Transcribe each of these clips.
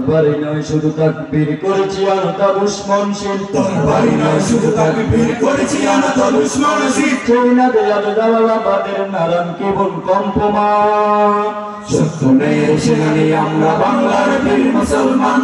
বাড়ি নয় শুধু তাকবীর করেছি আনতা দুশ্মনশীল, তোর বাড়ি নয় শুধু তাকবীর করেছি আনতা দুশ্মনশীল। সেই না দেয়াল জালালাবাদের নারায়ণ কেবল কম্পমান। সত্য ন্যায়ের সেনানি আমরা বাংলার বীর মুসলমান,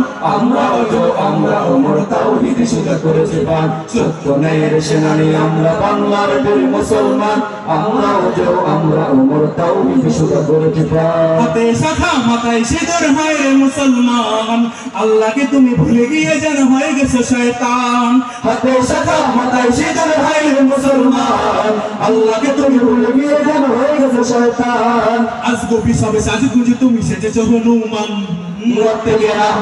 আমরা ওমর তাওহীদ সোজা করেছি পান। সত্য ন্যায়ের সেনানি আমরা বাংলার বীর মুসলমান, আমরা ওমর তাওহীদ সোজা করেছি পান। হাতে শাখা মাথায় সিঁদুর হয় রে মুসলমান, আল্লাহকে তুমি ভুলে গিয়ে যেন হয়ে গেছো শয়তান। হাতে শাখা মাথায় সিঁদুর হয় রে মুসলমান, আল্লাহকে তুমি ভুলে গিয়ে যেন হয়ে গেছো শয়তান। আজ গোপী সবে সাজে গুঁজে তুমি সেজেছো হনুমান।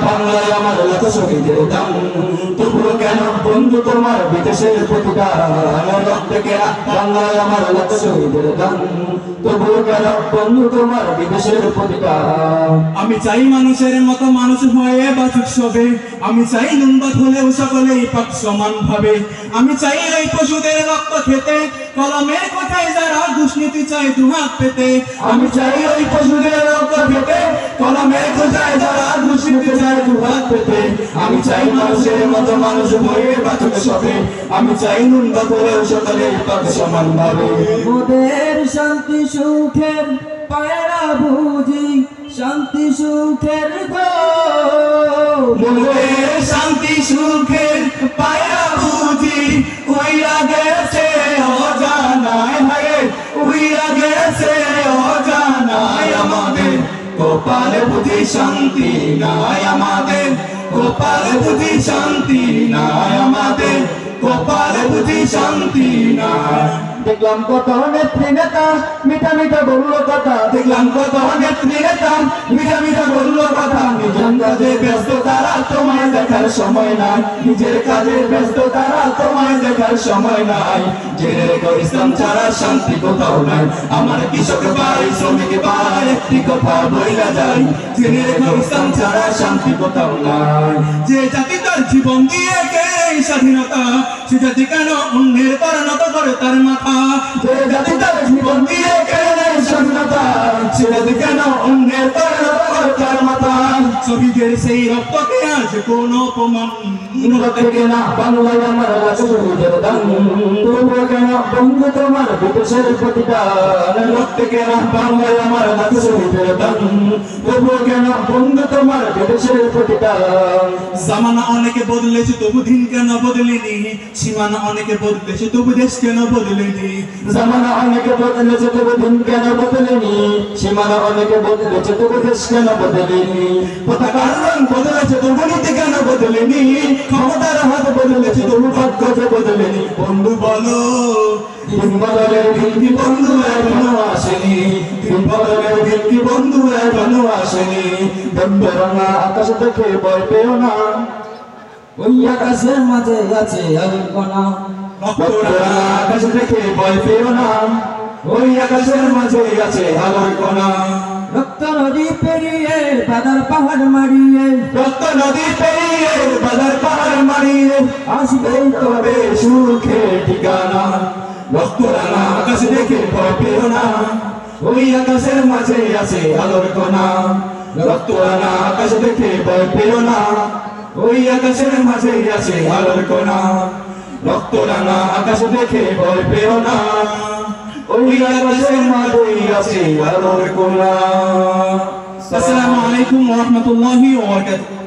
বাংলায় আমার লাখ শহীদের দাম, তবুও কেন বন্ধু তোমার বিদেশের প্রতিদান। বাংলায় আমার লাখ শহীদের দাম, তবুও কেন বন্ধু তোমার বিদেশের প্রতিদান। আমি চাই মানুষের মতো মানুষ হয়ে বাঁচুক সবে, আমি চাই নুনবাদ হলেও সকলেই পাক সমান ভাবে। আমি চাই ওই পশুদের রক্ত খেতে, কলমের কথায় যারা দুষ্নীতি চায় দুহাত পেতে। আমি চাই ওই পশুদের রক্ত খেতে, কলমের কথায় যারা দুষ্নীতি চায় দুহাত পেতে। আমি চাই মানুষের মতো মানুষ হয়ে বাঁচুক সবে, আমি চাই নুনবাদ হলেও সকলেই পাক সমান ভাবে। মোদের শান্তি সুখের পায়রা বুঝি, শান্তি সুখের গো মোদের শান্তি সুখের পায়রা বুঝি, উইরা গেছে অজানায় ভাইয়ে, উইরা গেছে অজানায়। আমাদের কপালে বুঝি শান্তি নাই, আমাদের কপালে বুঝি শান্তি নাই, আমাদের কপালে বুঝি শান্তি নাই। দেখলাম কত নেত্রী নেতা মিঠা মিঠা বললো কথা, দেখলাম কত নেত্রী নেতা মিঠা মিঠা বললো কথা। নিজের কাজে ব্যস্ত তারা তোমায় দেখার সময় নাই, নিজের কাজে ব্যস্ত তারা তোমায় দেখার সময় নাই। জেনে রেখো ইসলাম ছাড়া শান্তি কোথাও নাই, আমার কৃষক ভাই শ্রমিক ভাই একটি কথা বইলা যায়। জেনে রেখো ইসলাম ছাড়া শান্তি কোথাও নাই। যে জাতি তার জীবন দিয়ে কেড়ে স্বাধীনতা, সে জাতি কেন অন্যের পরিণত করে তার মাথা। যে জাতি তার জীবন দিয়ে কেড়ে নেয় স্বাধীনতা, সে জাতি কেন অন্যের পরিণত করে তার মাথা। শহীদের সেই রক্তকে আজ কোন অপমান। না বাংলায় আমার লাখ শহীদের দাম, তবুও কেন বন্ধু তোমার বিদেশের প্রতিদান। প্রত্যেকেরা বাংলায় আমার লাখ শহীদের দাম, তবুও কেন বন্ধু তোমার বিদেশের প্রতিদান। জামানা অনেকে বদলেছে তবু দিন কেন বদলেনি, সীমানা অনেকে বদলেছে তবু দেশ কেন বদলেনি। জামানা অনেকে বদলেছে তবু দিন কেন বদলেনি, সীমানা অনেকে বদলেছে তবু দেশ কেন বদলেনি। পতাকার রং বদলেছে তবু নীতি কেন বদলেনি, ক্ষমতার হাত বদলেছে তবু ভাগ্য যে বদলেনি। বন্ধু বলো দিন বদলের দিন কি বন্ধু এখনো আসেনি, দিন বদলের দিন কি বন্ধু এখনো আসেনি। রঙা আকাশ দেখে ভয় পেও না, ওই আকাশের মাঝে আছে আলোর কণা। আকাশ দেখে ভয় পেও না, ওই আকাশের মাঝে আছে আলোর কণা। রক্ত নদী পেরিয়ে বাদার পাহাড় মারিয়ে, রক্ত নদী পেরিয়ে বাজার পাহাড় মারিয়ে আসবেই তবে সুখের ঠিকানা। রক্ত রাঙা আকাশ দেখে ভয় পেও না, ওই আকাশের মাঝে আছে আলোর কণা। রক্ত রাঙা আকাশ দেখে ভয় পেও না, ওই আকাশের মাঝে আছে আলোর কণা। রক্ত রাঙা আকাশ দেখে ভয় পেও না, ওই আকাশের মাঝে আছে আলোর কণা। আসসালামু আলাইকুম ওয়া রাহমাতুল্লাহি ওয়া বারাকাতুহু।